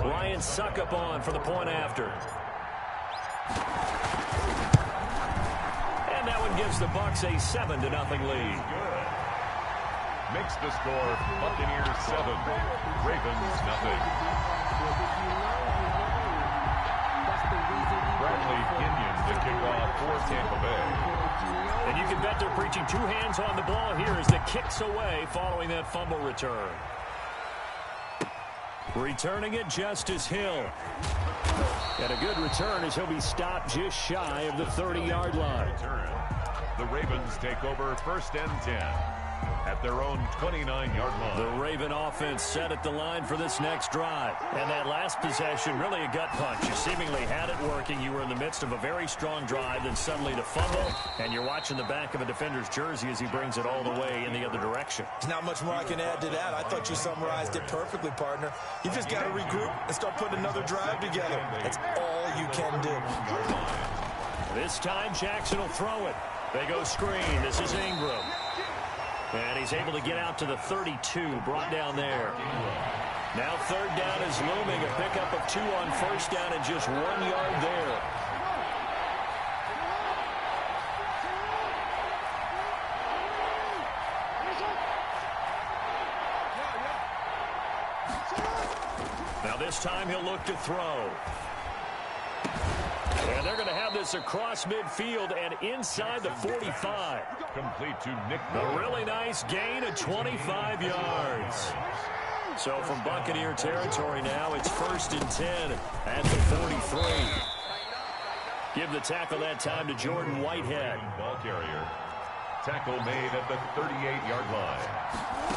Ryan Suckup on for the point after. And that one gives the Bucs a 7-0 lead. Makes the score Buccaneers 7, Ravens nothing. Bradley Kenyon to kick off for Tampa Bay. And you can bet they're preaching two hands on the ball here as the kick's away following that fumble return. Returning it, Justice Hill. And a good return as he'll be stopped just shy of the 30-yard line. The Ravens take over 1st and 10 at their own 29-yard line. The Raven offense set at the line for this next drive. And that last possession, really a gut punch. You seemingly had it working. You were in the midst of a very strong drive, then suddenly the fumble, and you're watching the back of a defender's jersey as he brings it all the way in the other direction. There's not much more I can add to that. I thought you summarized it perfectly, partner. You just got to regroup and start putting another drive together. That's all you can do. This time, Jackson will throw it. They go screen. This is Ingram. And he's able to get out to the 32, brought down there. Now 3rd down is looming. A pickup of 2 on 1st down and just 1 yard there. Now this time he'll look to throw. And they're going to have this across midfield and inside the 45. Complete to Nick. A really nice gain of 25 yards. So from Buccaneer territory now, it's 1st and 10 at the 43. Give the tackle that time to Jordan Whitehead. Ball carrier. Tackle made at the 38-yard line.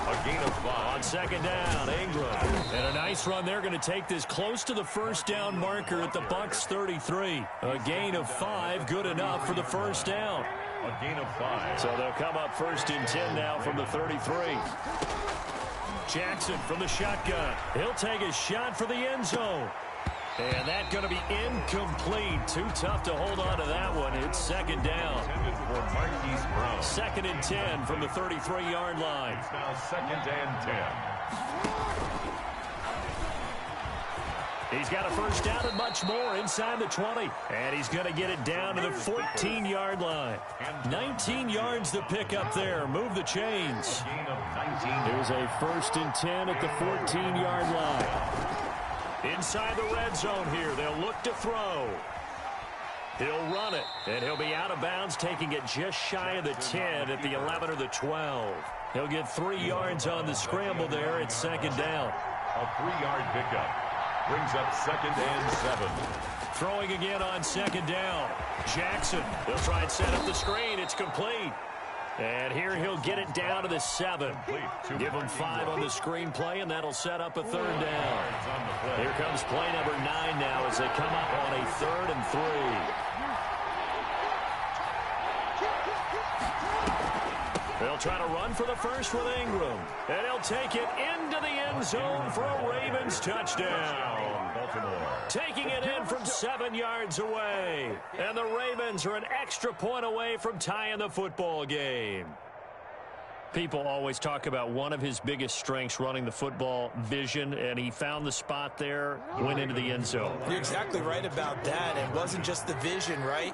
A gain of 5. On 2nd down, Ingram. And a nice run. They're going to take this close to the 1st down marker at the Bucs 33. A gain of 5, good enough for the 1st down. A gain of 5. So they'll come up 1st and 10 now from the 33. Jackson from the shotgun. He'll take a shot for the end zone. And that's going to be incomplete. Too tough to hold on to that one. It's 2nd down. For Marquise Brown. 2nd and 10 from the 33-yard line. It's now 2nd and 10. He's got a 1st down and much more inside the 20. And he's going to get it down to the 14-yard line. 19 yards to pick up there. Move the chains. Here's a 1st and 10 at the 14-yard line. Inside the red zone here. They'll look to throw. He'll run it, and he'll be out of bounds, taking it just shy of the 10 at the 11 or the 12. He'll get 3 yards on the scramble there at 2nd down. A 3-yard pickup brings up 2nd and 7. Throwing again on 2nd down. Jackson, he'll try and set up the screen. It's complete. And here he'll get it down to the 7. Give him 5 on the screenplay, and that'll set up a 3rd down. Here comes play number 9 now as they come up on a 3rd and 3. They'll try to run for the first with Ingram. And he'll take it into the end zone for a Ravens touchdown. Taking it in from 7 yards away. And the Ravens are an extra point away from tying the football game. People always talk about one of his biggest strengths running the football, vision, and he found the spot there, went into the end zone. You're exactly right about that. It wasn't just the vision, right?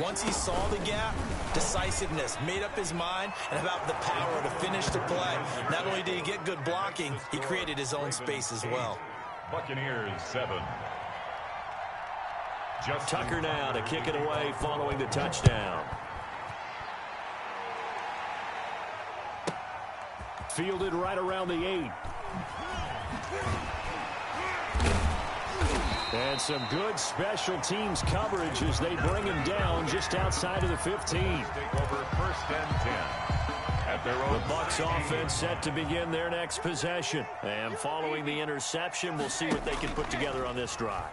Once he saw the gap, decisiveness, made up his mind, and about the power to finish the play. Not only did he get good blocking, he created his own space as well. Buccaneers 7. Tucker now to kick it away following the touchdown. Fielded right around the 8. And some good special teams coverage as they bring him down just outside of the 15. Take over 1st and 10. At their own. The Bucs offense set to begin their next possession. And following the interception, we'll see what they can put together on this drive.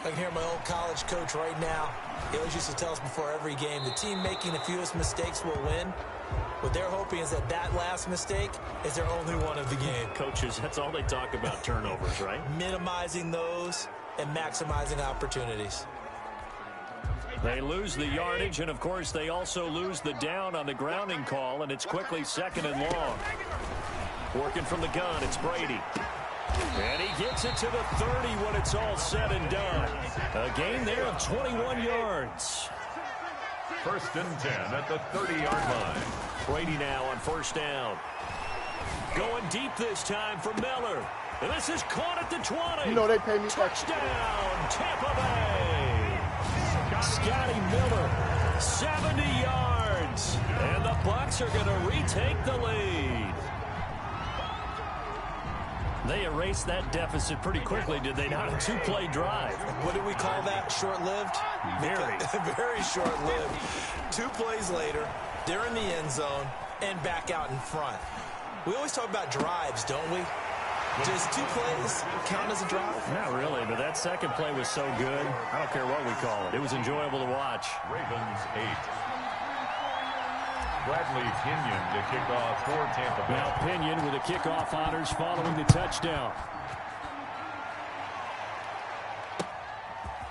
I can hear my old college coach right now. He always used to tell us before every game, the team making the fewest mistakes will win. What they're hoping is that that last mistake is their only one of the game. Coaches, that's all they talk about, turnovers, right? Minimizing those and maximizing opportunities. They lose the yardage, and, of course, they also lose the down on the grounding call, and it's quickly 2nd and long. Working from the gun, it's Brady. And he gets it to the 30 when it's all said and done. A gain there of 21 yards. First and 10 at the 30-yard line. Brady now on first down. Going deep this time for Miller. And this is caught at the 20. You know they pay me touchdown, Tampa Bay. Scotty Miller, 70 yards. And the Bucs are going to retake the lead. They erased that deficit pretty quickly, did they not? A two-play drive. What do we call that? Short-lived? Very short-lived. 2 plays later, they're in the end zone and back out in front. We always talk about drives, don't we? Does 2 plays count as a drive? Not really, but that second play was so good. I don't care what we call it. It was enjoyable to watch. Ravens 8. Bradley Pinion to kick off for Tampa Bay. Now Pinion with the kickoff honors following the touchdown.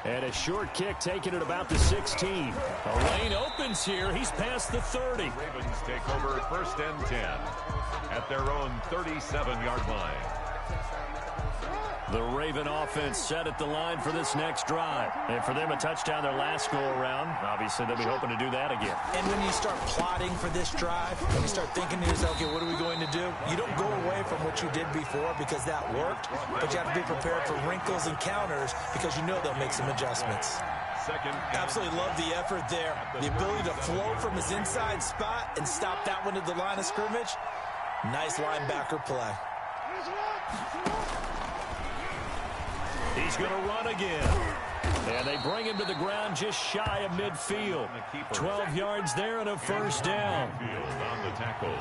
And a short kick taken at about the 16. A lane opens here. He's past the 30. Ravens take over first and 10 at their own 37-yard line. The Raven offense set at the line for this next drive. And for them, a touchdown their last go-around. Obviously, they'll be hoping to do that again. And when you start plotting for this drive, when you start thinking to yourself, okay, what are we going to do? You don't go away from what you did before because that worked, but you have to be prepared for wrinkles and counters because you know they'll make some adjustments. Absolutely love the effort there. The ability to flow from his inside spot and stop that one at the line of scrimmage. Nice linebacker play. He's going to run again. And they bring him to the ground just shy of midfield. 12 yards there and a first down. On the tackle.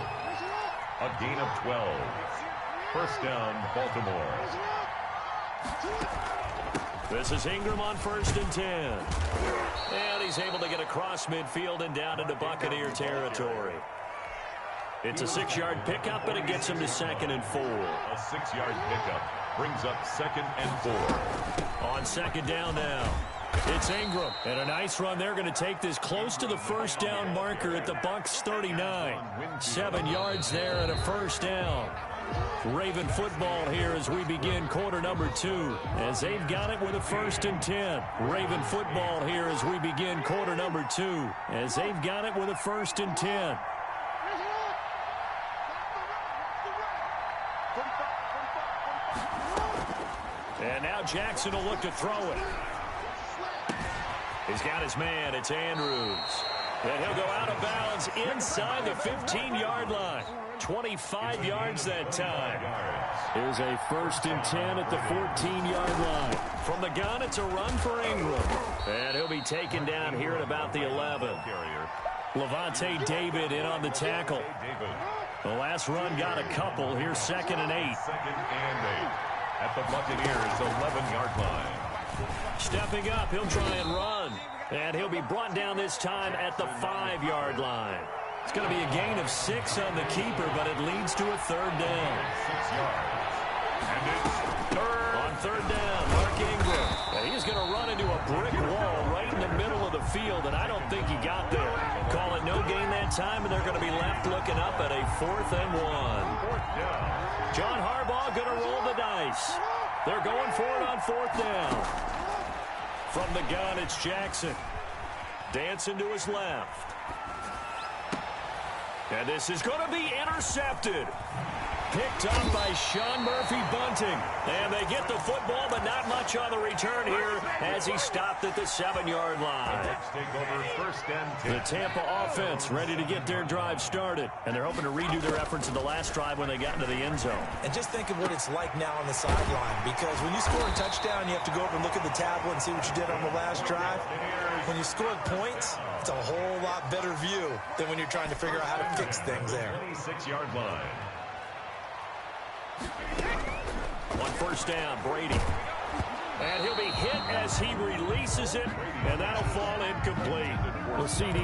A gain of 12. First down, Baltimore. This is Ingram on first and 10. And he's able to get across midfield and down into Buccaneer territory. It's a 6-yard pickup, and it gets him to 2nd and 4. A 6-yard pickup brings up 2nd and 4. On second down now, it's Ingram. And a nice run. They're going to take this close to the first down marker at the Bucs 39. 7 yards there and a first down. Raven football here as we begin quarter number 2. As they've got it with a first and 10. Raven football here as we begin quarter number 2. As they've got it with a first and 10. And now Jackson will look to throw it. He's got his man. It's Andrews. And he'll go out of bounds inside the 15-yard line. 25 yards that time. Here's a first and 10 at the 14-yard line. From the gun, it's a run for Ingram. And he'll be taken down here at about the 11. Levante David in on the tackle. The last run got a couple. Here's 2nd and 8. 2nd and 8. At the Buccaneers' 11-yard line. Stepping up, he'll try and run. And he'll be brought down this time at the 5-yard line. It's going to be a gain of 6 on the keeper, but it leads to a 3rd down. 6 yards. And it's third. On 3rd down, Mark Ingram. And he's going to run into a brick wall right in the middle of the field, and I don't think he got there. Call it no gain that time, and they're going to be left looking up at a 4th and 1. 4th down. John Harbaugh going to roll the dice. They're going for it on 4th down. From the gun, it's Jackson. Dancing to his left. And this is going to be intercepted. Picked up by Sean Murphy-Bunting. And they get the football, but not much on the return here as he stopped at the 7-yard line. Take over first and 10. The Tampa offense ready to get their drive started. And they're hoping to redo their efforts in the last drive when they got into the end zone. And just think of what it's like now on the sideline. Because when you score a touchdown, you have to go over and look at the tablet and see what you did on the last drive. When you scored points, it's a whole lot better view than when you're trying to figure out how to fix things there. 26-yard line. On first down, Brady. And he'll be hit as he releases it, and that'll fall incomplete. Well, CD,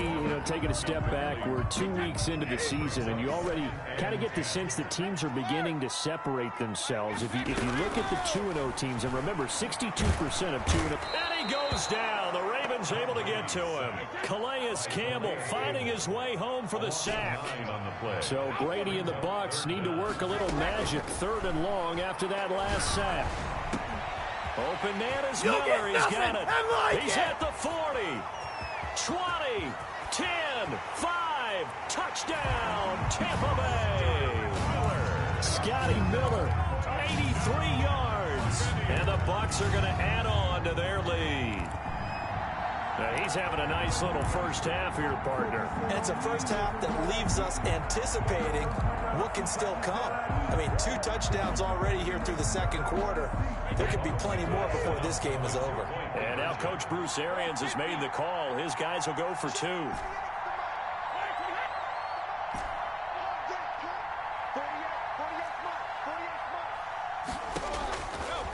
taking a step back, we're 2 weeks into the season, and you already kind of get the sense that teams are beginning to separate themselves. If you look at the 2-0 teams, and remember, 62% of 2-0. And he goes down. The Ravens Ravens able to get to him. Calais Campbell finding his way home for the sack. So Brady and the Bucs need to work a little magic. 3rd and long after that last sack. Open man is Miller. He's got it. He's at the 40. 20. 10. 5. Touchdown. Tampa Bay. Scotty Miller. 83 yards. And the Bucs are going to add on to their lead. Now he's having a nice little first half here, partner. And it's a first half that leaves us anticipating what can still come. I mean, 2 touchdowns already here through the second quarter. There could be plenty more before this game is over. And now Coach Bruce Arians has made the call. His guys will go for 2.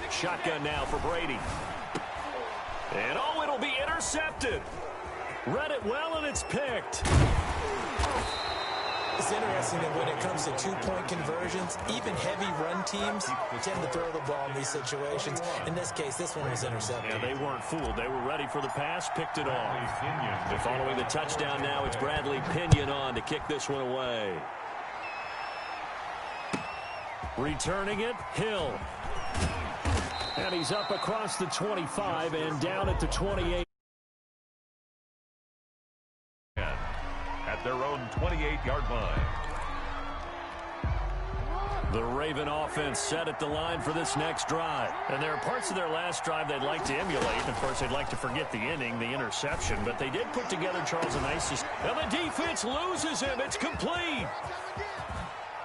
Shotgun now for Brady. And oh, it'll be intercepted. Read it well, and it's picked. It's interesting that when it comes to 2-point conversions, even heavy run teams tend to throw the ball in these situations. In this case, this one was intercepted. Yeah, they weren't fooled. They were ready for the pass, picked it off. Following the touchdown now, it's Bradley Pinion on to kick this one away. Returning it, Hill. And he's up across the 25 and down at the 28. At their own 28-yard line. The Raven offense set at the line for this next drive. And there are parts of their last drive they'd like to emulate. Of course, they'd like to forget the inning, the interception. But they did put together Charles a nice. And the defense loses him. It's complete.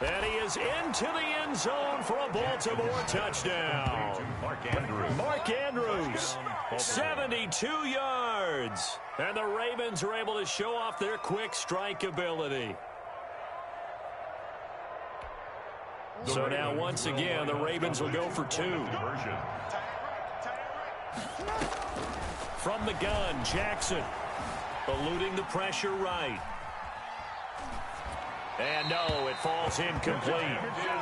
And he is into the end zone for a Baltimore touchdown. Mark Andrews, 72 yards. And the Ravens are able to show off their quick strike ability. So now, once again, the Ravens will go for 2. From the gun, Jackson, eluding the pressure right. And no, it falls incomplete.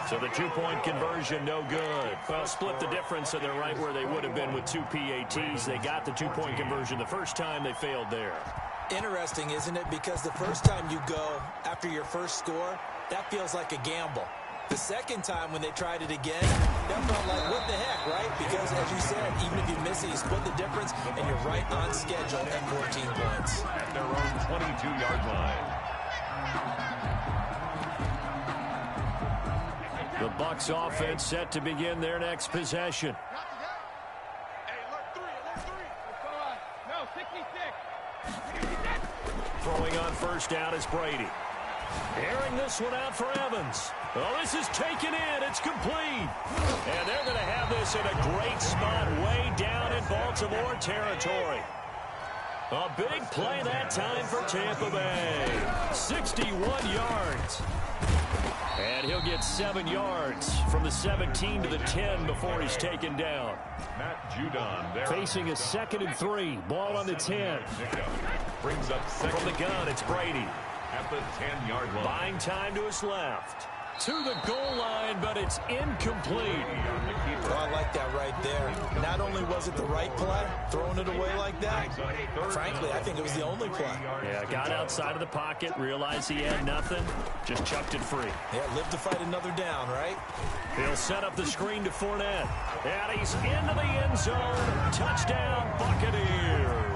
So the 2-point conversion, no good. Well, split the difference, and they're right where they would have been with 2 PATs. They got the 2-point conversion the first time. They failed there. Interesting, isn't it? Because the first time you go after your first score, that feels like a gamble. The second time when they tried it again, that felt like, what the heck, right? Because, as you said, even if you miss it, you split the difference, and you're right on schedule at 14 points. At their own 22-yard line. The Bucs offense set to begin their next possession. Throwing on first down is Brady. Airing this one out for Evans. Oh, this is taken in. It's complete. And they're going to have this in a great spot way down in Baltimore territory. A big play that time for Tampa Bay. 61 yards. And he'll get 7 yards from the 17 to the 10 before he's taken down. Matt Judon there. Facing a 2nd and 3. Ball on the 10. Brings up second. From the gun, it's Brady. At the 10-yard line. Buying time to his left. To the goal line, but it's incomplete. Well, I like that right there. Not only was it the right play, throwing it away like that, frankly, I think it was the only play. Yeah, got outside of the pocket, realized he had nothing, just chucked it free. Yeah, live to fight another down, right? He'll set up the screen to Fournette. And he's into the end zone. Touchdown, Buccaneers.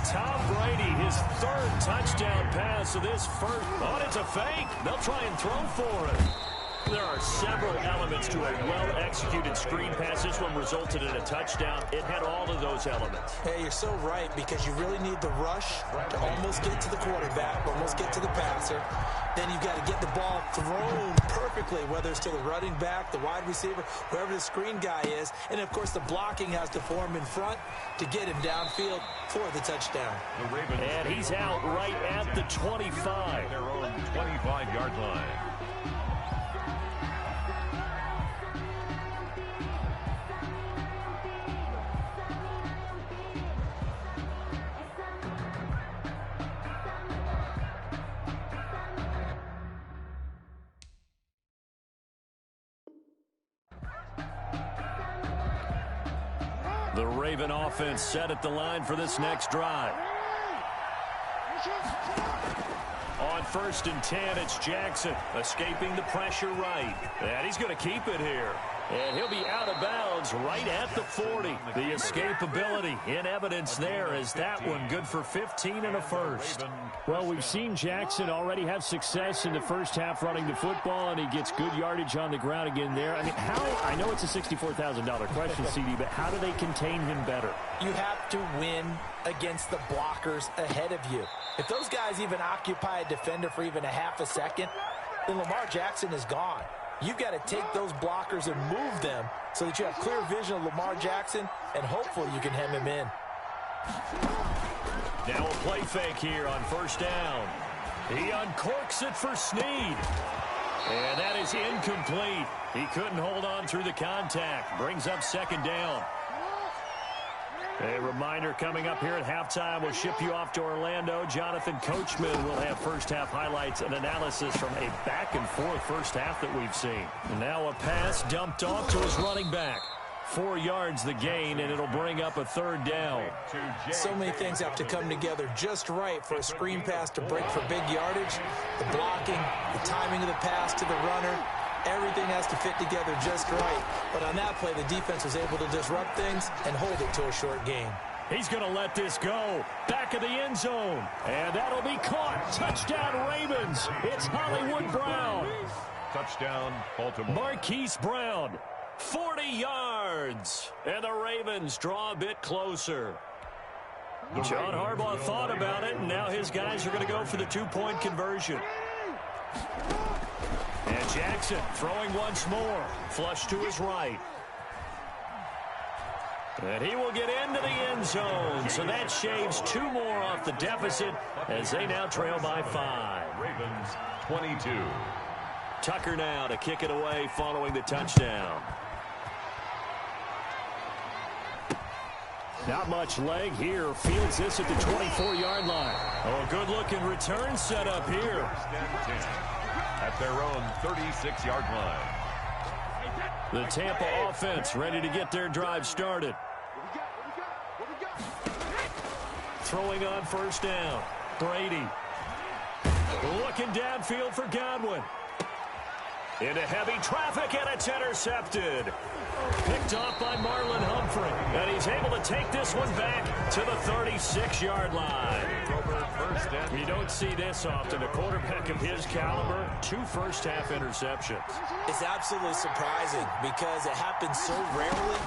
Tom Brady, his 3rd touchdown pass of this first. Oh, it's a fake. They'll try and throw for it. There are several elements to a well-executed screen pass. This one resulted in a touchdown. It had all of those elements. Hey, you're so right, because you really need the rush to almost get to the quarterback, almost get to the passer. Then you've got to get the ball thrown perfectly, whether it's to the running back, the wide receiver, whoever the screen guy is. And, of course, the blocking has to form in front to get him downfield for the touchdown. And he's out right at the 25. Their own 25-yard line. The Raven offense set at the line for this next drive. On 1st and 10, it's Jackson escaping the pressure right. And he's going to keep it here. And he'll be out of bounds right at the 40. The escapability in evidence there as that one good for 15 and a first. Well, we've seen Jackson already have success in the first half running the football, and he gets good yardage on the ground again there. I mean, I know it's a $64,000 question, CD, but how do they contain him better? You have to win against the blockers ahead of you. If those guys even occupy a defender for even a half a second, then Lamar Jackson is gone. You've got to take those blockers and move them so that you have clear vision of Lamar Jackson, and hopefully you can hem him in. Now a play fake here on 1st down. He uncorks it for Snead. And that is incomplete. He couldn't hold on through the contact. Brings up 2nd down. A reminder coming up here at halftime, we'll ship you off to Orlando. Jonathan Coachman will have first half highlights and analysis from a back-and-forth first half that we've seen. And now a pass dumped off to his running back. 4 yards the gain, and it'll bring up a 3rd down. So many things have to come together just right for a screen pass to break for big yardage. The blocking, the timing of the pass to the runner. Everything has to fit together just right. But on that play, the defense was able to disrupt things and hold it to a short gain. He's going to let this go. Back of the end zone. And that'll be caught. Touchdown, Ravens. It's Hollywood Brown. Touchdown, Baltimore. Marquise Brown. 40 yards. And the Ravens draw a bit closer. John Harbaugh thought about it, and now his guys are going to go for the 2-point conversion. And Jackson throwing once more. Flush to his right. And he will get into the end zone. So that shaves 2 more off the deficit as they now trail by 5. Ravens 22. Tucker now to kick it away following the touchdown. Not much leg here. Fields this at the 24-yard line. Oh, good-looking return set up here. At their own 36-yard line. The Tampa offense ready to get their drive started. Throwing on 1st down. Brady. Looking downfield for Godwin. Into heavy traffic, and it's intercepted. Picked off by Marlon Humphrey. And he's able to take this one back to the 36-yard line. You don't see this often. A quarterback of his caliber, 2 first-half interceptions. It's absolutely surprising because it happens so rarely.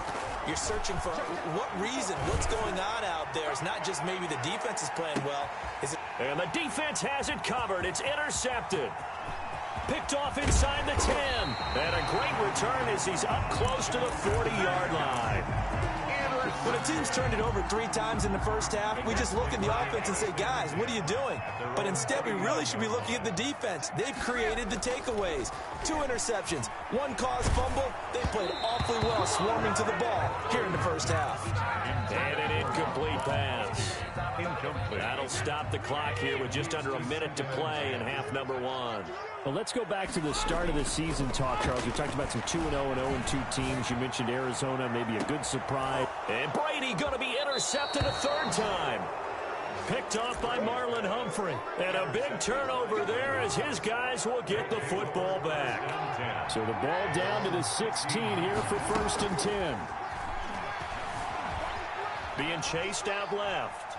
You're searching for what reason, what's going on out there. It's not just maybe the defense is playing well. And the defense has it covered. It's intercepted. Picked off inside the 10. And a great return as he's up close to the 40-yard line. When a team's turned it over 3 times in the first half, we just look at the offense and say, guys, what are you doing? But instead, we really should be looking at the defense. They've created the takeaways. 2 interceptions, 1 caused fumble. They played awfully well swarming to the ball here in the first half. And an incomplete pass. That'll stop the clock here with just under a minute to play in half number 1. Well, let's go back to the start of the season talk, Charles. We talked about some 2-0 and 0-2 teams. You mentioned Arizona, maybe a good surprise. And Brady going to be intercepted a 3rd time. Picked off by Marlon Humphrey. And a big turnover there as his guys will get the football back. So the ball down to the 16 here for 1st and 10. Being chased out left.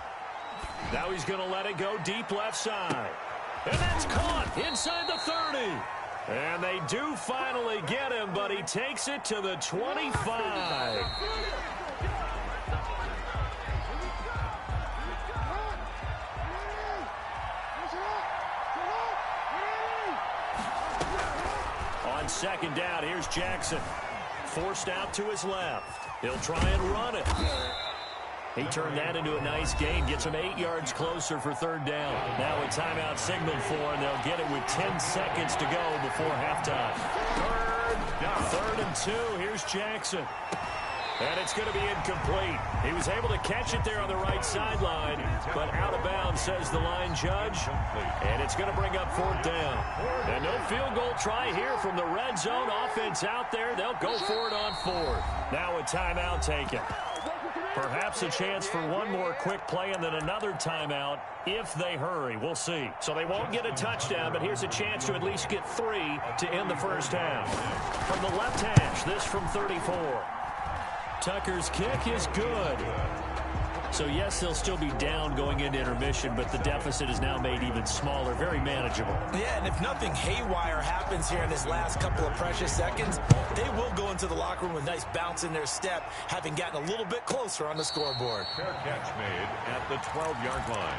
Now he's going to let it go deep left side. And that's caught inside the 30. And they do finally get him, but he takes it to the 25. On 2nd down, here's Jackson. Forced out to his left. He'll try and run it. He turned that into a nice gain, gets him 8 yards closer for 3rd down. Now a timeout signaled for, and they'll get it with 10 seconds to go before halftime. 3rd and 2, here's Jackson. And it's going to be incomplete. He was able to catch it there on the right sideline, but out of bounds, says the line judge. And it's going to bring up 4th down. And no field goal try here from the red zone offense out there. They'll go for it on 4th. Now a timeout taken. Perhaps a chance for one more quick play and then another timeout if they hurry. We'll see. So they won't get a touchdown, but here's a chance to at least get 3 to end the first half. From the left hash, this from 34. Tucker's kick is good. So, yes, they'll still be down going into intermission, but the deficit is now made even smaller, very manageable. Yeah, and if nothing haywire happens here in this last couple of precious seconds, they will go into the locker room with a nice bounce in their step, having gotten a little bit closer on the scoreboard. Fair catch made at the 12-yard line.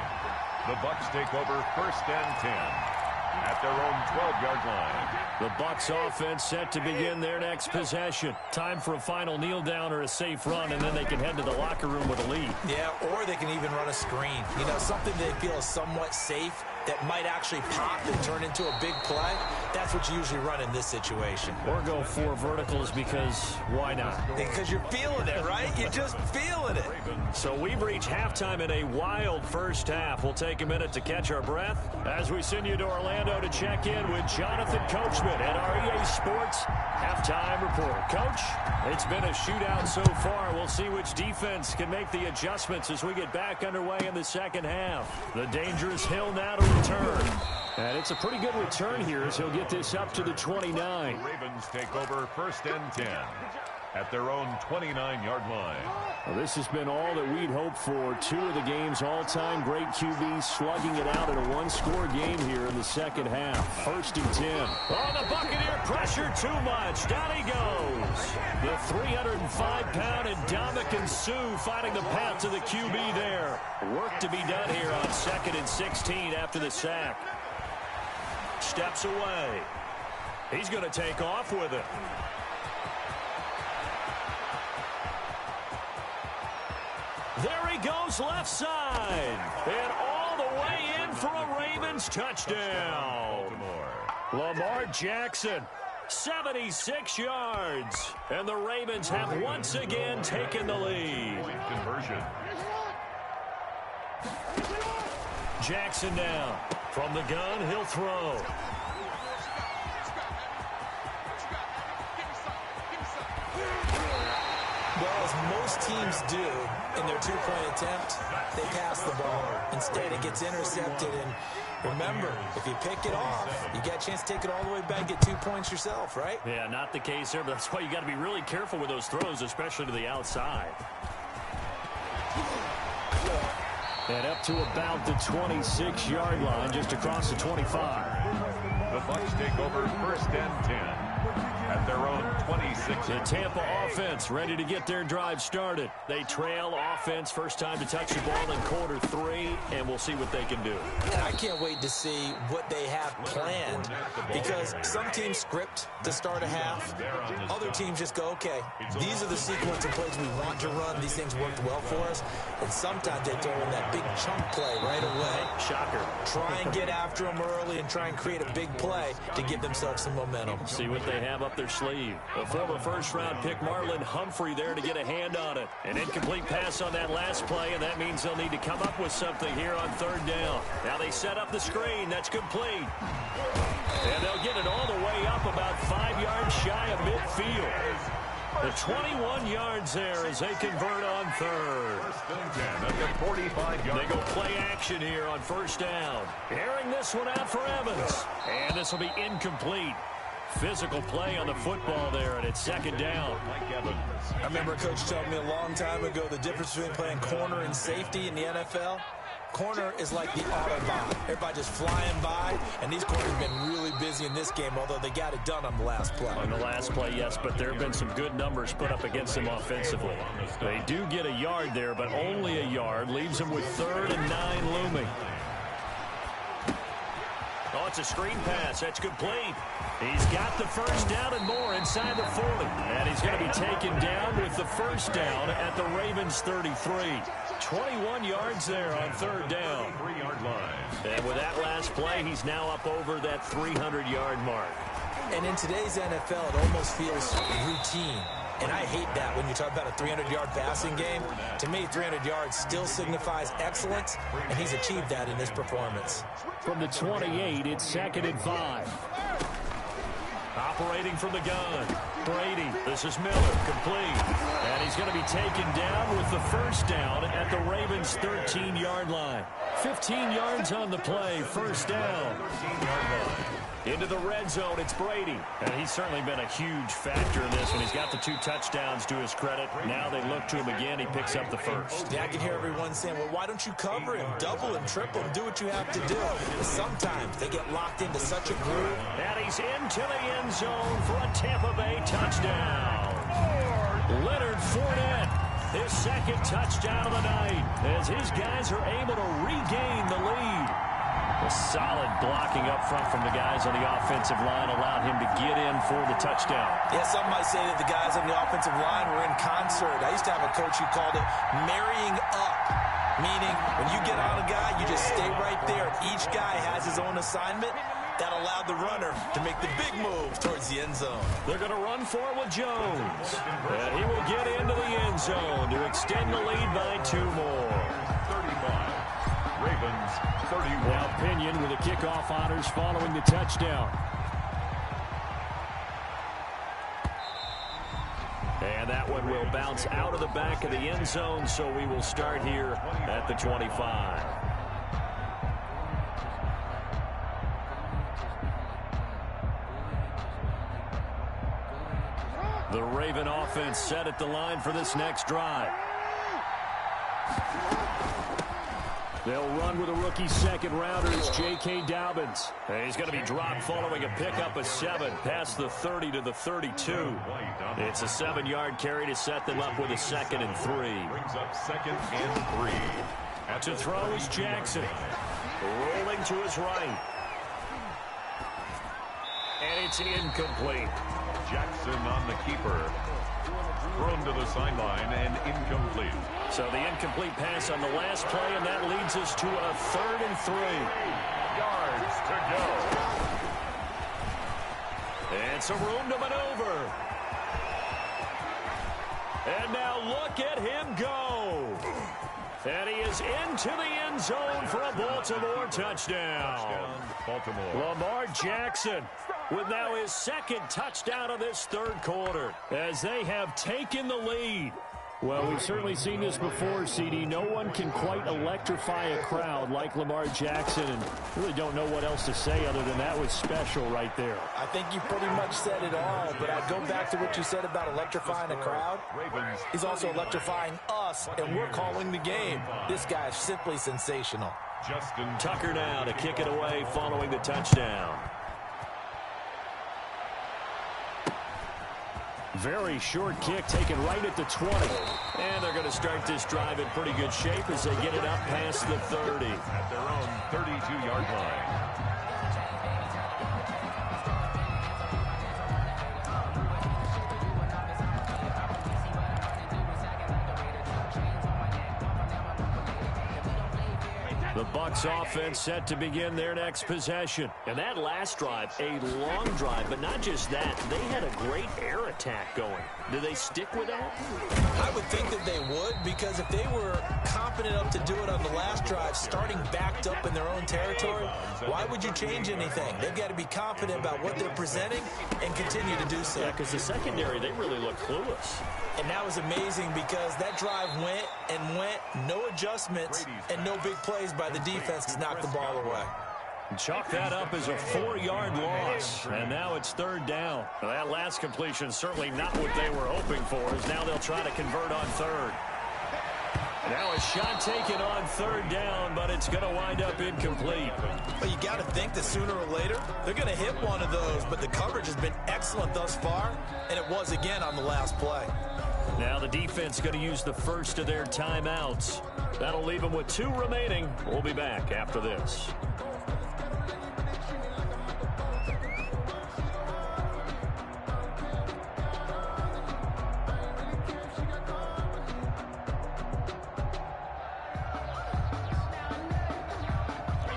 The Bucs take over 1st and 10 at their own 12-yard line. The Bucs offense set to begin their next possession. Time for a final kneel down or a safe run, and then they can head to the locker room with a lead. Yeah, or they can even run a screen. You know, something they feel is somewhat safe that might actually pop and turn into a big play. That's what you usually run in this situation. Or go 4 verticals because why not? Because you're feeling it, right? You're just feeling it. So we've reached halftime in a wild first half. We'll take a minute to catch our breath as we send you to Orlando to check in with Jonathan Coachman at our EA Sports Halftime Report. Coach, it's been a shootout so far. We'll see which defense can make the adjustments as we get back underway in the second half. The dangerous Hill now to return. And it's a pretty good return here as he'll get this up to the 29. The Ravens take over 1st and 10 at their own 29-yard line. Well, this has been all that we'd hoped for. 2 of the game's all-time great QBs slugging it out in a one-score game here in the second half. 1st and 10. Oh, the Buccaneer pressure too much. Down he goes. The 305-pound Ndamukong Suh finding the path to the QB there. Work to be done here on 2nd and 16 after the sack. Steps away. He's going to take off with it. There he goes left side. And all the way in for a Ravens touchdown. Lamar Jackson, 76 yards. And the Ravens have once again taken the lead. Point conversion. Jackson now. From the gun, he'll throw. Well, as most teams do in their two-point attempt, they pass the ball. Instead, it gets intercepted. And remember, if you pick it off, you get a chance to take it all the way back, get 2 points yourself, right? Yeah, not the case there, but that's why you got to be really careful with those throws, especially to the outside. And up to about the 26-yard line, just across the 25. The Bucs take over 1st and 10 at their own 26. The Tampa offense ready to get their drive started. They trail offense, first time to touch the ball in quarter 3, and we'll see what they can do. And I can't wait to see what they have planned, because some teams script to start a half. Other teams just go, okay, these are the sequence of plays we want to run. These things worked well for us. And sometimes they throw in that big chunk play right away. Shocker. Try and get after them early and try and create a big play to give themselves some momentum. See what they have up their sleeve. The former first-round pick Marlon Humphrey there to get a hand on it. An incomplete pass on that last play, and that means they'll need to come up with something here on 3rd down. Now they set up the screen. That's complete. And they'll get it all the way up about 5 yards shy of midfield. The 21 yards there as they convert on 3rd. 1st and 10 at the 45-yard. They go play action here on 1st down. Airing this one out for Evans. And this will be incomplete. Physical play on the football there, and it's 2nd down. I remember a coach telling me a long time ago the difference between playing corner and safety in the NFL. Corner is like the Autobahn. Everybody just flying by, and these corners have been really busy in this game, although they got it done on the last play. On the last play, yes, but there have been some good numbers put up against them offensively. They do get a yard there, but only a yard. Leaves them with 3rd and 9 looming. Oh, it's a screen pass. That's complete. He's got the 1st down and more inside the 40. And he's going to be taken down with the 1st down at the Ravens 33. 21 yards there on 3rd down. 3-yard line. And with that last play, he's now up over that 300-yard mark. And in today's NFL, it almost feels routine. And I hate that when you talk about a 300-yard passing game. To me, 300 yards still signifies excellence, and he's achieved that in this performance. From the 28, it's 2nd and 5. Operating from the gun. Brady. This is Miller, complete. And he's going to be taken down with the first down at the Ravens' 13-yard line. 15 yards on the play, first down. 13-yard line. Into the red zone, it's Brady. And he's certainly been a huge factor in this one. He's got the 2 touchdowns to his credit. Now they look to him again. He picks up the first. Yeah, I can hear everyone saying, well, why don't you cover him, double him, triple him, do what you have to do. But sometimes they get locked into such a groove. And he's into the end zone for a Tampa Bay touchdown. Leonard Fournette, his second touchdown of the night, as his guys are able to regain the lead. A solid blocking up front from the guys on the offensive line allowed him to get in for the touchdown. Yeah, some might say that the guys on the offensive line were in concert. I used to have a coach who called it marrying up, meaning when you get on a guy, you just stay right there. Each guy has his own assignment. That allowed the runner to make the big move towards the end zone. They're going to run for it with Jones. And he will get into the end zone to extend the lead by 2 more. 35. Ravens 31. Now Pinion with the kickoff honors following the touchdown. And that one will bounce out of the back of the end zone, so we will start here at the 25. The Raven offense set at the line for this next drive. They'll run with a rookie second-rounder. It's J.K. Dobbins. He's going to be dropped following a pickup of 7 past the 30 to the 32. It's a 7-yard carry to set them up with a 2nd and 3. Brings up 2nd and 3. To throw is Jackson. Rolling to his right. And it's incomplete. Jackson on the keeper. Thrown to the sideline and incomplete. So the incomplete pass on the last play, and that leads us to a 3rd and 3. Yards to go. And some room to maneuver. And now look at him go. And he is into the end zone for a Baltimore touchdown. Baltimore. Lamar Jackson with now his 2nd touchdown of this 3rd quarter as they have taken the lead. Well, we've certainly seen this before, CD. No one can quite electrify a crowd like Lamar Jackson, and really don't know what else to say other than that was special right there. I think you pretty much said it all, but I'd go back to what you said about electrifying a crowd. He's also electrifying us, and we're calling the game. This guy's simply sensational. Justin Tucker now to kick it away following the touchdown. Very short kick taken right at the 20. And they're going to start this drive in pretty good shape as they get it up past the 30. at their own 32-yard line. The Bucs offense set to begin their next possession. And that last drive, a long drive, but not just that. They had a great air attack going. Do they stick with that? I would think that they would, because if they were confident enough to do it on the last drive, starting backed up in their own territory, why would you change anything? They've got to be confident about what they're presenting and continue to do so. Yeah, because the secondary, they really look clueless. And that was amazing because that drive went and went, no adjustments, and no big plays by the defense to knock the ball away. Chalk that up as a 4-yard loss, and now it's 3rd down. Well, that last completion certainly not what they were hoping for, as now they'll try to convert on 3rd. Now a shot taken on 3rd down, but it's going to wind up incomplete. But you got to think that sooner or later, they're going to hit one of those, but the coverage has been excellent thus far, and it was again on the last play. Now the defense going to use the first of their timeouts. That'll leave them with 2 remaining. We'll be back after this.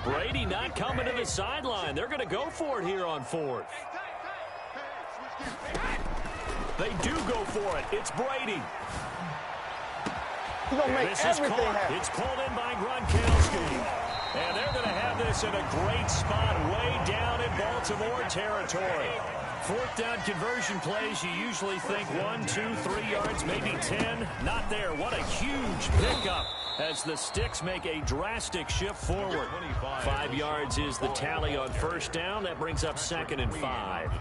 Brady not coming to the sideline. They're going to go for it here on 4th. They do go for it. It's Brady. This is caught. It's pulled in by Gronkowski. And they're going to have this in a great spot way down in Baltimore territory. Fourth down conversion plays, you usually think 1, 2, 3 yards, maybe 10. Not there. What a huge pickup as the Sticks make a drastic shift forward. 5 yards is the tally on first down. That brings up 2nd and 5.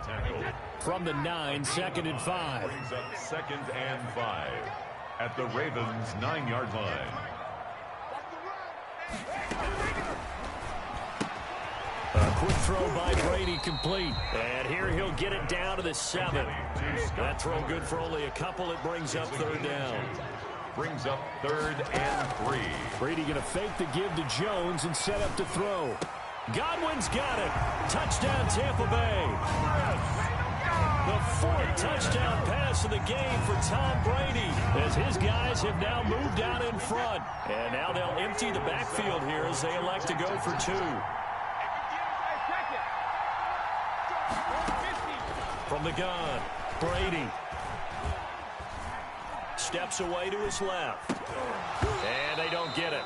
From the 9, 2nd and 5. Brings up 2nd and 5 at the Ravens' 9-yard line. A quick throw by Brady complete. And here he'll get it down to the 7. That throw good for only a couple. It brings up 3rd down. Brings up 3rd and 3. Brady going to fake the give to Jones and set up to throw. Godwin's got it. Touchdown, Tampa Bay. The 4th touchdown pass of the game for Tom Brady as his guys have now moved out in front. And now they'll empty the backfield here as they elect to go for 2. From the gun, Brady steps away to his left. And they don't get it.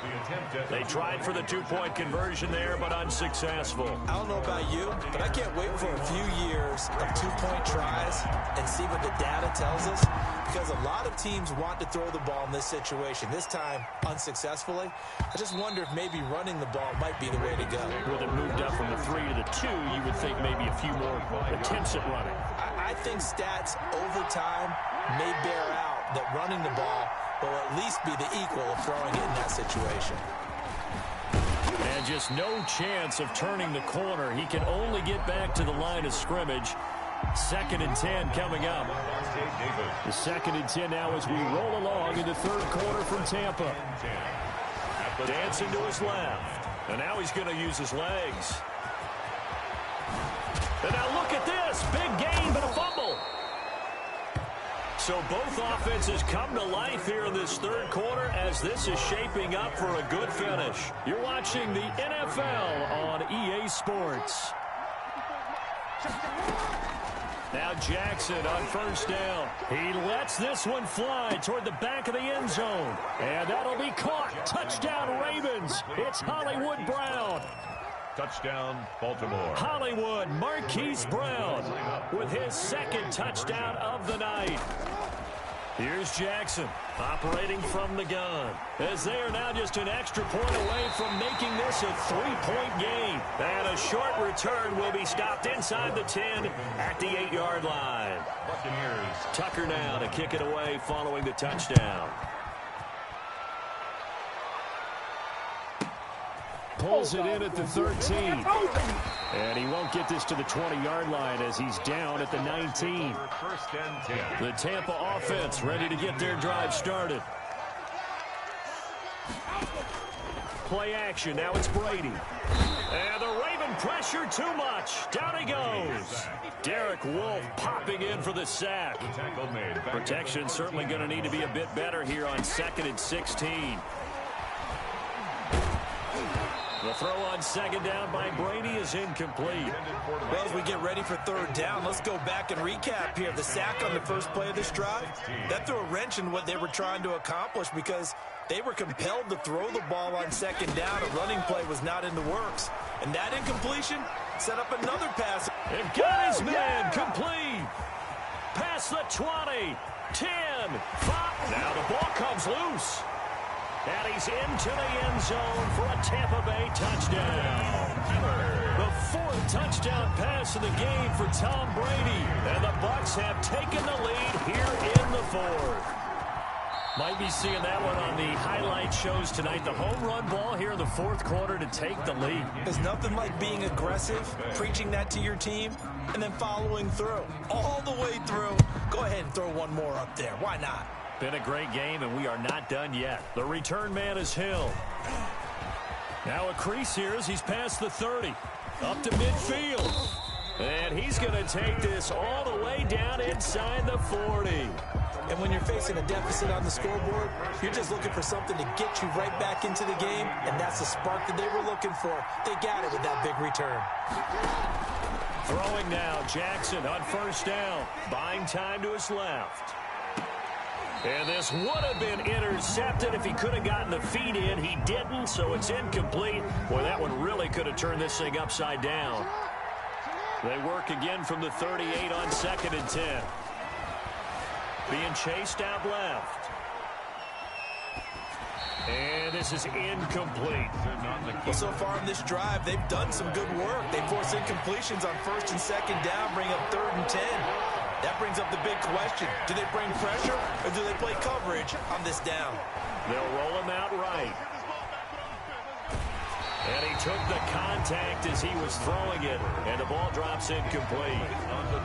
They tried for the 2-point conversion there, but unsuccessful. I don't know about you, but I can't wait for a few years of 2-point tries and see what the data tells us, because a lot of teams want to throw the ball in this situation. This time, unsuccessfully. I just wonder if maybe running the ball might be the way to go. With it moved up from the 3 to the 2, you would think maybe a few more attempts at running. I think stats over time may bear out that running the ball will at least be the equal of throwing it in that situation. And just no chance of turning the corner. He can only get back to the line of scrimmage. 2nd and 10 coming up. The 2nd and 10 now as we roll along in the 3rd quarter from Tampa. Dancing to his left. And now he's going to use his legs. And now look at this. Big gain, but a fumble. So both offenses come to life here in this 3rd quarter as this is shaping up for a good finish. You're watching the NFL on EA Sports. Now Jackson on first down. He lets this one fly toward the back of the end zone. And that'll be caught. Touchdown Ravens. It's Hollywood Brown. Touchdown, Baltimore. Hollywood, Marquise Brown with his 2nd touchdown of the night. Here's Jackson operating from the gun as they are now just an extra point away from making this a 3-point game. And a short return will be stopped inside the 10 at the 8-yard line. Buccaneers. Tucker now to kick it away following the touchdown. Pulls it in at the 13. And he won't get this to the 20-yard line as he's down at the 19. 1st and 10. The Tampa offense ready to get their drive started. Play action. Now it's Brady. And the Raven pressure too much. Down he goes. Derek Wolfe popping in for the sack. Protection certainly going to need to be a bit better here on 2nd and 16. The throw on 2nd down by Brady is incomplete. Well, as we get ready for 3rd down, let's go back and recap here. The sack on the first play of this drive, that threw a wrench in what they were trying to accomplish because they were compelled to throw the ball on 2nd down. A running play was not in the works. And that incompletion set up another pass. And got his man complete. Past the 20, 10, 5. Now the ball comes loose. And he's into the end zone for a Tampa Bay touchdown. The 4th touchdown pass of the game for Tom Brady. And the Bucs have taken the lead here in the 4th. Might be seeing that one on the highlight shows tonight. The home run ball here in the 4th quarter to take the lead. There's nothing like being aggressive, preaching that to your team, and then following through. All the way through. Go ahead and throw one more up there. Why not? Been a great game, and we are not done yet. The return man is Hill. Now a crease here as he's past the 30. Up to midfield. And he's going to take this all the way down inside the 40. And when you're facing a deficit on the scoreboard, you're just looking for something to get you right back into the game, and that's the spark that they were looking for. They got it with that big return. Throwing now, Jackson on first down. Buying time to his left. And this would have been intercepted if he could have gotten the feet in. He didn't, so it's incomplete. Boy, that one really could have turned this thing upside down. They work again from the 38 on 2nd and 10. Being chased out left. And this is incomplete. Well, so far in this drive, they've done some good work. They force incompletions on 1st and 2nd down, bring up 3rd and 10. That brings up the big question. Do they bring pressure or do they play coverage on this down? They'll roll him out right. And he took the contact as he was throwing it, and the ball drops incomplete.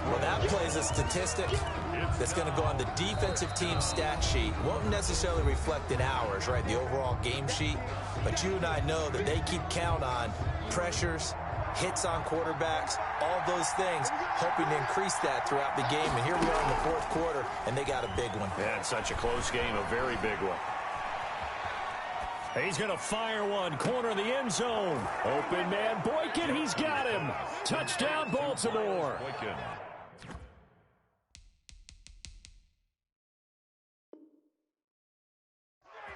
Well, that plays a statistic that's going to go on the defensive team stat sheet. Won't necessarily reflect in ours, right, the overall game sheet. But you and I know that they keep count on pressures, hits on quarterbacks, all those things, hoping to increase that throughout the game. And here we are in the 4th quarter, and they got a big one. Yeah, it's such a close game, a very big one. He's going to fire one, corner of the end zone. Open man, Boykin, he's got him. Touchdown, Baltimore.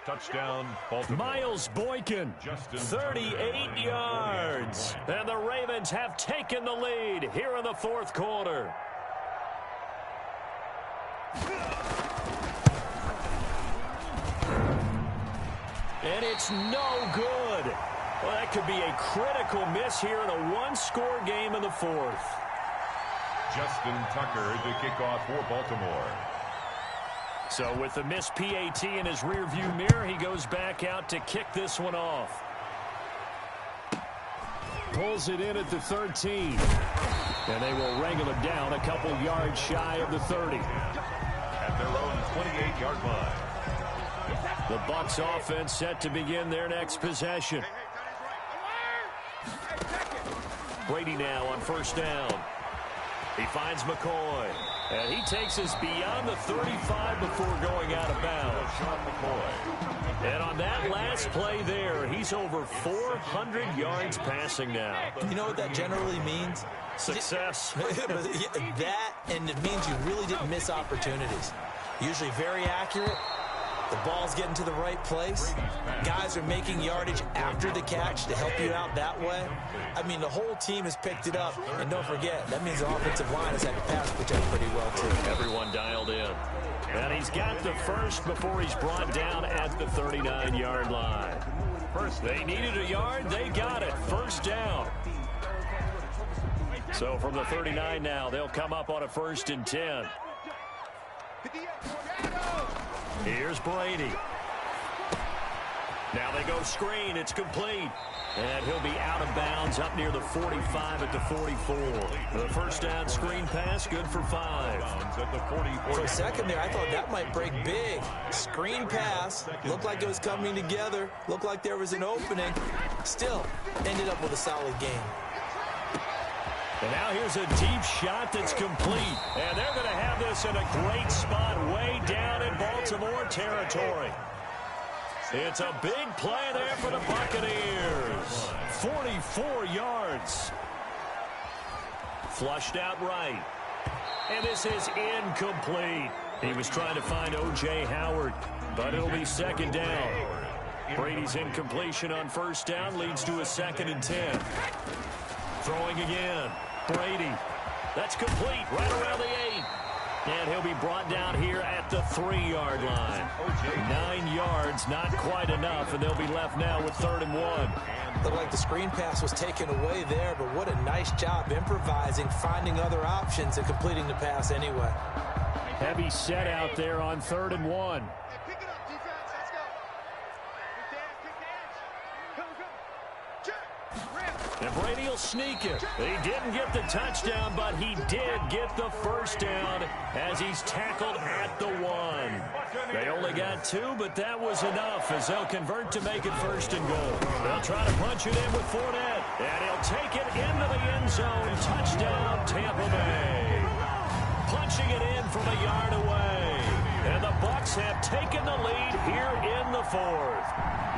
Touchdown, Baltimore. Miles Boykin, 38 yards. And the Ravens have taken the lead here in the 4th quarter. And it's no good. Well, that could be a critical miss here in a one-score game in the 4th. Justin Tucker to kick off for Baltimore. So with the missed PAT in his rearview mirror, he goes back out to kick this one off. Pulls it in at the 13. And they will wrangle him down a couple yards shy of the 30. At their own 28-yard line. The Bucs offense set to begin their next possession. Brady now on 1st down. He finds McCoy. And he takes us beyond the 35 before going out of bounds. And on that last play there, he's over 400 yards passing now. You know what that generally means? Success. That, and it means you really didn't miss opportunities. Usually very accurate. The ball's getting to the right place. Guys are making yardage after the catch to help you out that way. I mean, the whole team has picked it up. And don't forget, that means the offensive line has had to pass protect pretty well, too. Everyone dialed in. And he's got the first before he's brought down at the 39-yard line. First, they needed a yard. They got it. 1st down. So from the 39 now, they'll come up on a 1st and 10. Here's Brady. Now they go screen. It's complete. And he'll be out of bounds up near the 45 at the 44. The 1st down screen pass, good for 5. For a second there, I thought that might break big. Screen pass. Looked like it was coming together. Looked like there was an opening. Still, ended up with a solid game. And now here's a deep shot that's complete. And they're going to have this in a great spot way down in Baltimore territory. It's a big play there for the Buccaneers. 44 yards. Flushed out right. And this is incomplete. He was trying to find O.J. Howard, but it'll be 2nd down. Brady's incompletion on 1st down leads to a 2nd and 10. Throwing again. Brady. That's complete right around the 8. And he'll be brought down here at the 3-yard line. 9 yards, not quite enough, and they'll be left now with 3rd and 1. Looked like the screen pass was taken away there, but what a nice job improvising, finding other options, and completing the pass anyway. Heavy set out there on 3rd and 1. And Brady will sneak it. He didn't get the touchdown, but he did get the 1st down as he's tackled at the 1. They only got 2, but that was enough as they'll convert to make it 1st and goal. They'll try to punch it in with Fournette, and he'll take it into the end zone. Touchdown, Tampa Bay. Punching it in from a yard away. And the Bucs have taken the lead here in the 4th.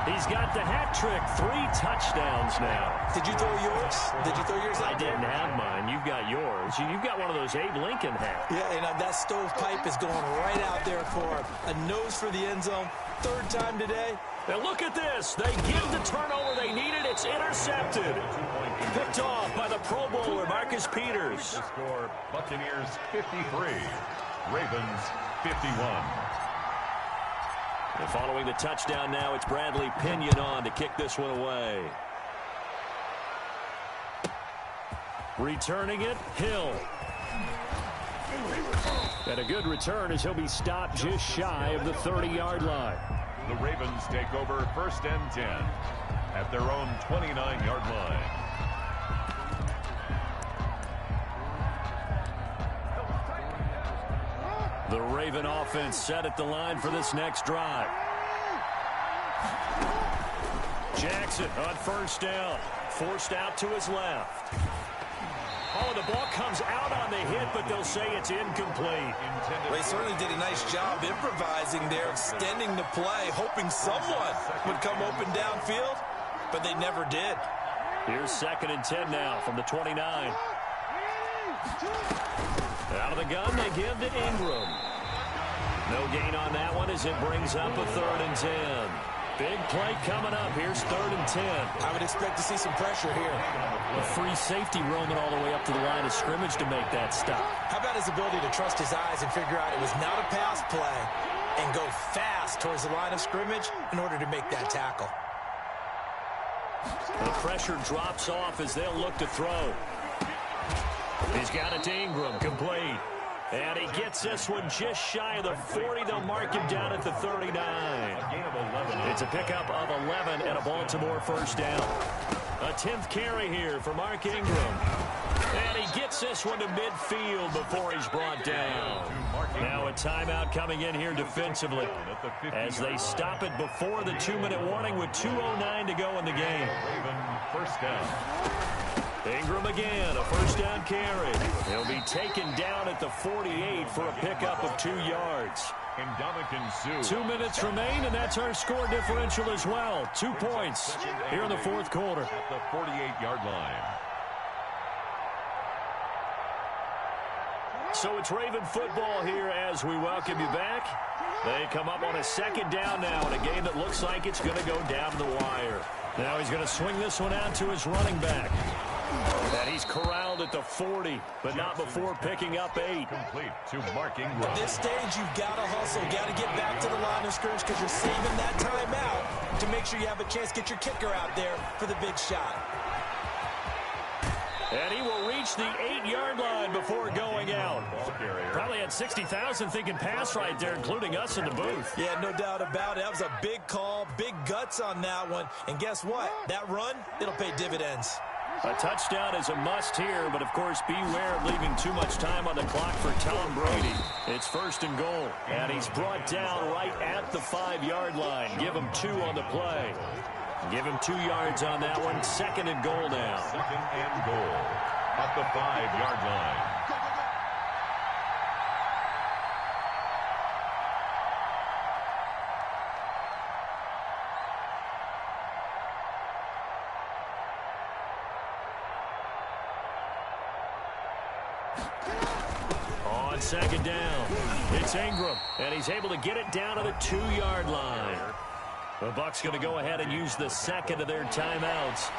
He's got the hat trick, 3 touchdowns now. Did you throw yours? Did you throw yours out there? I didn't have mine. You've got yours. You've got one of those Abe Lincoln hats. Yeah, and that stovepipe is going right out there for him. A nose for the end zone. 3rd time today. And look at this. They give the turnover they needed. It's intercepted. Picked off by the Pro Bowler, Marcus Peters. The score, Buccaneers 53, Ravens 51. And following the touchdown now, it's Bradley Pinion on to kick this one away. Returning it, Hill. And a good return as he'll be stopped just shy of the 30-yard line. The Ravens take over 1st and 10 at their own 29-yard line. The Raven offense set at the line for this next drive. Jackson on 1st down. Forced out to his left. Oh, the ball comes out on the hit, but they'll say it's incomplete. Well, he certainly did a nice job improvising there, extending the play, hoping someone would come open downfield, but they never did. Here's 2nd and 10 now from the 29. Out of the gun, they give to Ingram. No gain on that one as it brings up a 3rd and 10. Big play coming up. Here's 3rd and 10. I would expect to see some pressure here. A free safety roaming all the way up to the line of scrimmage to make that stop. How about his ability to trust his eyes and figure out it was not a pass play and go fast towards the line of scrimmage in order to make that tackle. The pressure drops off as they'll look to throw. He's got it to Ingram, complete. And he gets this one just shy of the 40. They'll mark him down at the 39. It's a pickup of 11 and a Baltimore 1st down. A 10th carry here for Mark Ingram. And he gets this one to midfield before he's brought down. Now a timeout coming in here defensively as they stop it before the 2-minute warning with 2:09 to go in the game. 1st down. Ingram again, a 1st down carry. He'll be taken down at the 48 for a pickup of 2 yards. 2 minutes remain, and that's our score differential as well. 2 points here in the 4th quarter. At the 48-yard line. So it's Raven football here as we welcome you back. They come up on a 2nd down now in a game that looks like it's going to go down the wire. Now he's going to swing this one out to his running back. And he's corralled at the 40, but not before picking up 8. Complete to Mark Ingram. At this stage, you've got to hustle, got to get back to the line of scrimmage because you're saving that timeout to make sure you have a chance to get your kicker out there for the big shot. And he will reach the 8-yard line before going out. Probably had 60,000 thinking pass right there, including us in the booth. Yeah, no doubt about it. That was a big call, big guts on that one. And guess what? That run, it'll pay dividends. A touchdown is a must here, but of course beware of leaving too much time on the clock for Tom Brady. It's 1st and goal, and he's brought down right at the 5-yard line. Give him 2 on the play. Give him 2 yards on that one. 2nd and goal now. 2nd and goal at the 5-yard line. On 2nd down, it's Ingram, and he's able to get it down to the 2-yard line. The Bucs going to go ahead and use the 2nd of their timeouts.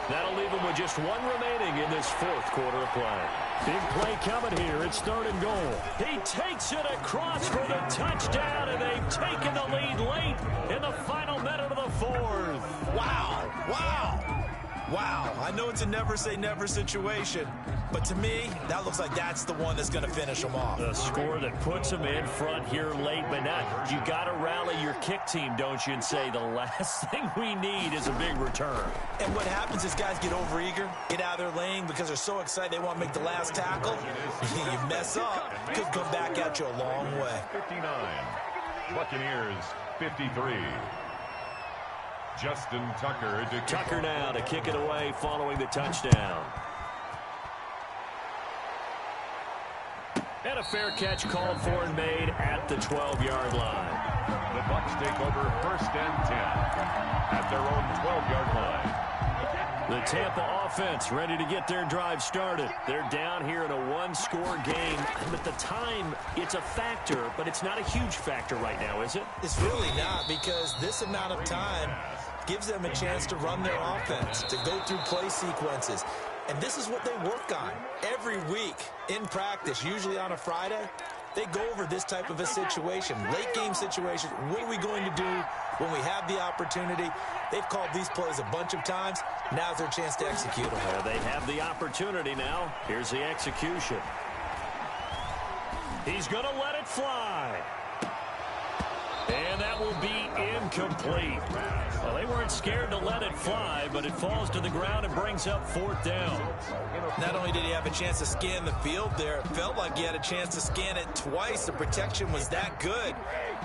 That'll leave them with just 1 remaining in this 4th quarter of play. Big play coming here. It's 3rd and goal. He takes it across for the touchdown, and they've taken the lead late in the final minute of the 4th. Wow, wow. Wow, I know it's a never-say-never situation, but to me, that looks like that's the one that's going to finish them off. The score that puts them in front here late, but not. You got to rally your kick team, don't you, and say the last thing we need is a big return. And what happens is guys get overeager, get out of their lane because they're so excited they want to make the last tackle. You mess up, could come back at you a long way. 59, Buccaneers 53. Justin Tucker to Tucker now to kick it away following the touchdown. And a fair catch called for and made at the 12-yard line. The Bucs take over 1st and 10 at their own 12-yard line. The Tampa offense ready to get their drive started. They're down here in a one-score game. And at the time, it's a factor, but it's not a huge factor right now, is it? It's really not, because this amount of time gives them a chance to run their offense, to go through play sequences. And this is what they work on every week in practice, usually on a Friday. They go over this type of a situation, late game situation. What are we going to do when we have the opportunity? They've called these plays a bunch of times. Now's their chance to execute them. They have the opportunity now. Here's the execution. He's going to let it fly. And that will be incomplete. Well, they weren't scared to let it fly, but it falls to the ground and brings up 4th down. Not only did he have a chance to scan the field there, it felt like he had a chance to scan it twice. The protection was that good.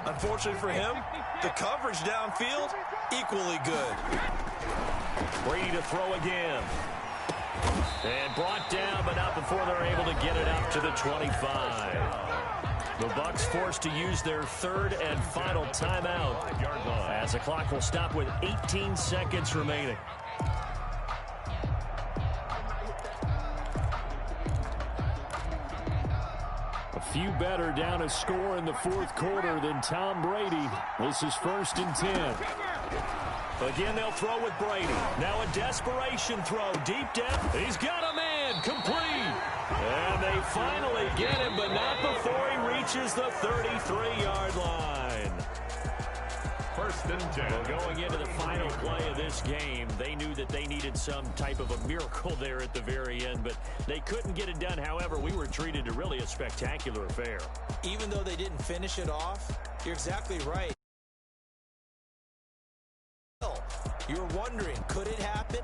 Unfortunately for him, the coverage downfield, equally good. Brady to throw again. And brought down, but not before they're able to get it up to the 25. The Bucs forced to use their 3rd and final timeout as the clock will stop with 18 seconds remaining. A few better down a score in the 4th quarter than Tom Brady. This is 1st and 10. Again, they'll throw with Brady. Now a desperation throw. Deep depth. He's got a man. Complete. And they finally get him, but not before he reaches the 33-yard line. 1st and 10. Well, going into the final play of this game, they knew that they needed some type of a miracle there at the very end, but they couldn't get it done. However, we were treated to really a spectacular affair. Even though they didn't finish it off, you're exactly right. You're wondering, could it happen?